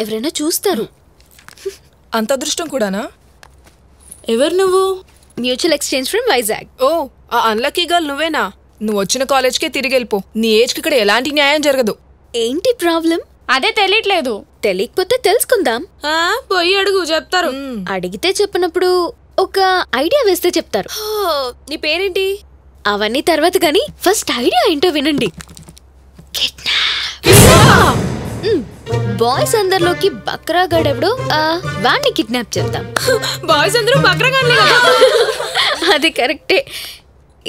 ఎవరైనా చూస్తారు. అంత అదృష్టం కూడానా? ఎవరు నువ్వు? Mutual exchange from Vizag. ఓ, ఆ అన్లక్కీ గర్ల్ నువ్వేనా? నువ్వు వచ్చిన కాలేజ్కే తిరిగి వెళ్ళిపో. నీ ఏజ్కి ఇక్కడ ఎలాంటి న్యాయం జరగదు. ఏంటి ప్రాబ్లం? అదే తెలియట్లేదు. తెలియకపోతే తెలుసుకుందాం. పోయి అడుగు, చెప్తారు. అడిగితే చెప్పినప్పుడు ఒక ఐడియా వేస్తే చెప్తారు. నీ పేరేంటి? అవన్నీ తర్వాత గానీ ఫస్ట్ ఐడియా ఏంటో వినండి. బాయ్స్ అందరిలోకి బక్రాగాడెవడో వాణ్ణి కిడ్నాప్ చేద్దాం. బాయ్స్ అందరూ బక్రాగాడ్లే కదా. అది కరెక్టే.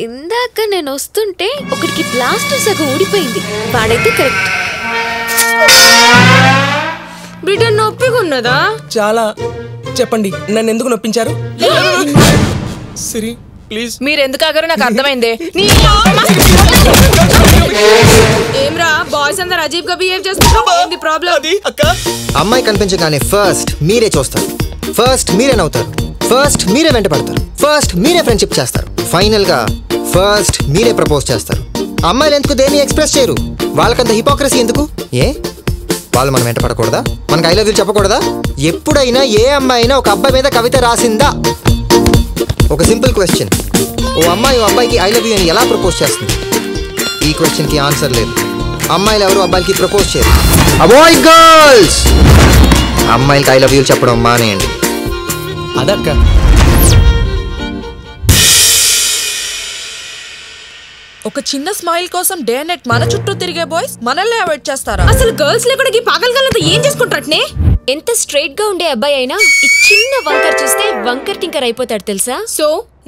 ఇందాక నేను వస్తుంటే ఒకటికి ప్లాస్టర్ సగం ఊడిపోయింది. వాడైతే కరెక్ట్. బిడ్డ నొప్పిగా ఉన్నదా? చాలా. చెప్పండి, నన్ను ఎందుకు నొప్పించారు? సిరి ప్లీజ్. మీరు ఎందుకు ఆగారో నాకు అర్థమైందే. ఏమ్రా, బాయ్స్ అందరు అజీబ్ గా బిహేవ్ చేస్తున్నారు. ఏంటి ప్రాబ్లం? అమ్మాయి కనిపించగానే ఫస్ట్ మీరే చూస్తారు, ఫస్ట్ మీరే నవ్వుతారు, ఫస్ట్ మీరే వెంట పడతారు, ఫస్ట్ మీరే ఫ్రెండ్షిప్ చేస్తారు, ఫైనల్ గా ఫస్ట్ మీరే ప్రపోజ్ చేస్తారు. అమ్మాయిలు ఎందుకు దేన్ని ఎక్స్ప్రెస్ చేయరు? వాళ్ళకంత హిపోక్రసీ ఎందుకు? ఏ వాళ్ళు మనం వెంట పడకూడదా? మనకు ఐ లవ్ యూ చెప్పకూడదా? ఎప్పుడైనా ఏ అమ్మాయి అయినా ఒక అబ్బాయి మీద కవిత రాసిందా? ఒక సింపుల్ క్వశ్చన్, ఓ అమ్మాయి ఓ అబ్బాయికి ఐ లవ్ యూ అని ఎలా ప్రపోజ్ చేస్తుంది? ఈ క్వశ్చన్ కి ఆన్సర్ లేదు. అమ్మాయిలు ఎవరు అబ్బాయిలకి ప్రపోజ్ చేయరు. Avoid girls. అమ్మాయిలకి ఐ లవ్ యూ చెప్పడం మానేయండి. అదక్క. ఒక చిన్న స్మైల్ కోసం డే నెట్ మన చుట్టూ తిరిగే బాయ్స్ మనల్ని అవాయిడ్ చేస్తారా? అసలు గర్ల్స్ లేకుండా ఈ పాగల్గలంతా ఏం చేసుకుంటారట్నే? ఎంత స్ట్రైట్ గా ఉండే అబ్బాయి అయినా ఈ చిన్న వంకర్ చూస్తే వంకర్ టింకర్ అయిపోతాడు తెలుసా? So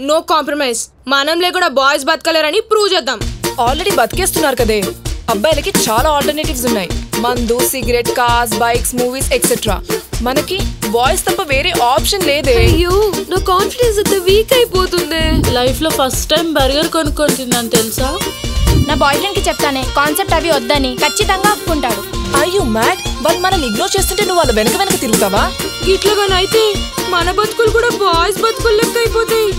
no compromise. మనంలే కూడా బాయ్స్ బతకలేరని ప్రూవ్ చేద్దాం. ఆల్రెడీ బతికేస్తున్నారు కదే. అబ్బాయిలకి చాలా ఆల్టర్నేటివ్స్ ఉన్నాయి. మందు, cigarette, cars, bikes, movies etcetera. మనకి బాయ్స్ తప్ప వేరే ఆప్షన్ లేదే. అయ్యో, నా కాన్ఫిడెన్స్ అంత వీక్ అయిపోతుంది. లైఫ్ లో ఫస్ట్ టైం బర్గర్ కొనుక్కొని తిన్నాను తెలుసా? నా బాయ్ ఫ్రెండ్ కి చెప్తానే కాన్సెప్ట్ అవి వద్దని, ఖచ్చితంగా ఒప్పుకుంటాడు. అయ్యో మ్యాడ్, వాళ్ళు మనల్ని ఇగ్నోర్ చేస్తుంటే నువ్వు వాళ్ళ వెనక వెనక తిరుగుతావా? ఇట్లాగానైతే మన బతుకులు కూడా బాయ్స్ బతుకులు లెక్క అయిపోతాయి.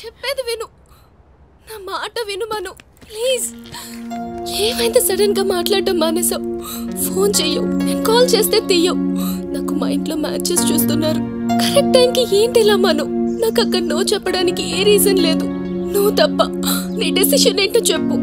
చెప్పేది విను, నా మాట విను మను ప్లీజ్. ఏమైంది సడన్ గా మాట్లాడటం మానేసావు? ఫోన్ చెయ్యవు, నేను కాల్ చేస్తే తీయవు. నాకు మైండ్ లో మ్యాచెస్ చూస్తున్నారు. కరెక్ట్ టైంకి ఏంటి ఇలా మను? నాకు అక్కడ నో చెప్పడానికి ఏ రీజన్ లేదు. నువ్వు తప్ప. నీ డెసిషన్ ఏంటో చెప్పు.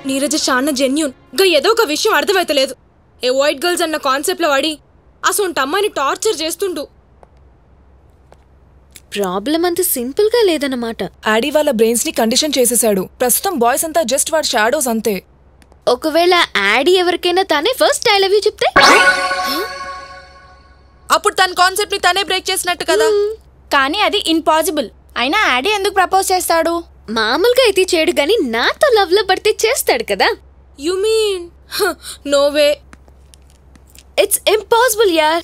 నీరజ చాలా జెన్యూన్ గా ఏదో ఒక విషయం అర్థమైతలేదు. ఏ వైట్ గర్ల్స్ అన్న కాన్సెప్ట్ లో వాడి అసొంటి అమ్మాయిని టార్చర్ చేస్తుండు. ప్రాబ్లం అంత సింపుల్ గా లేదన్నమాట. ఆడీ వాళ్ళ బ్రెయిన్స్ ని కండిషన్ చేసేసాడు. ప్రస్తుతం బాయ్స్ అంతా జస్ట్ వాడి షాడోస్ అంతే. ఒకవేళ యాడీ ఎవరికైనా తానే ఫస్ట్ ఐ లవ్ యూ చెప్తే అప్పుడు తన కాన్సెప్ట్ ని తనే బ్రేక్ చేసినట్టు కదా. కానీ అది ఇంపాసిబుల్. అయినా యాడీ ఎందుకు ప్రపోజ్ చేస్తాడు? మామూలుగా అయితే చేయడు గాని నాతో లవ్ లో పడితే చేస్తాడు కదా. You mean no way, it's impossible యార్.